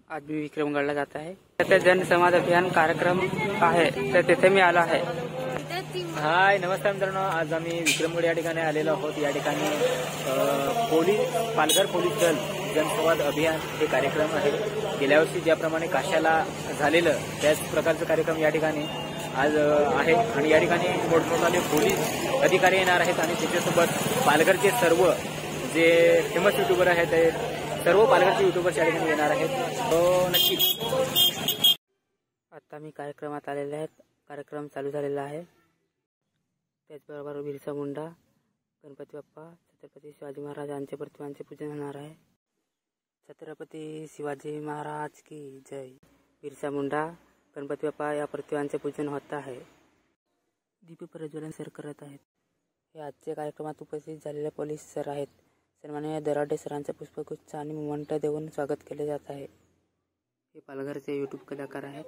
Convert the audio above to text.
आज मी विक्रमगडला जात आहे. तर जनसंवाद अभियान कार्यक्रम आहे तर तिथे मी आलो आहे. हाय नमस्कार मित्रांनो, आज आम्ही विक्रमगड या ठिकाणी आलेलो आहोत. या ठिकाणी पालघर पोलीस दल जनसंवाद अभियान हे कार्यक्रम आहे. गेल्या वर्षी ज्याप्रमाणे काशाला झालेलं त्याच प्रकारचा कार्यक्रम या ठिकाणी आज आहे आणि या ठिकाणी मोठमोठाले पोलीस अधिकारी येणार आहेत आणि त्याच्यासोबत पालघरचे सर्व जे फेमस युट्यूबर आहेत ते सर्व पालघरचे युट्यूबर्स या ठिकाणी येणार आहेत. तो नक्कीच आता मी कार्यक्रमात आलेले आहेत. कार्यक्रम चालू झालेला आहे. त्याचबरोबर बिरसा मुंडा, गणपती बाप्पा, छत्रपती शिवाजी महाराज यांच्या प्रतिमांचे पूजन होणार आहे. छत्रपती शिवाजी महाराज की जय. बिरसा मुंडा, गणपती बाप्पा या प्रतिमांचे पूजन होत आहे. दीप प्रज्वलन सर करत आहेत. हे आजच्या कार्यक्रमात उपस्थित झालेले पोलीस सर आहेत. सन्माननीय दराडे सरांचे पुष्पगुच्छ आणि मोमेंट देऊन स्वागत केले जात आहे. हे पालघरचे यूट्यूब कलाकार आहेत.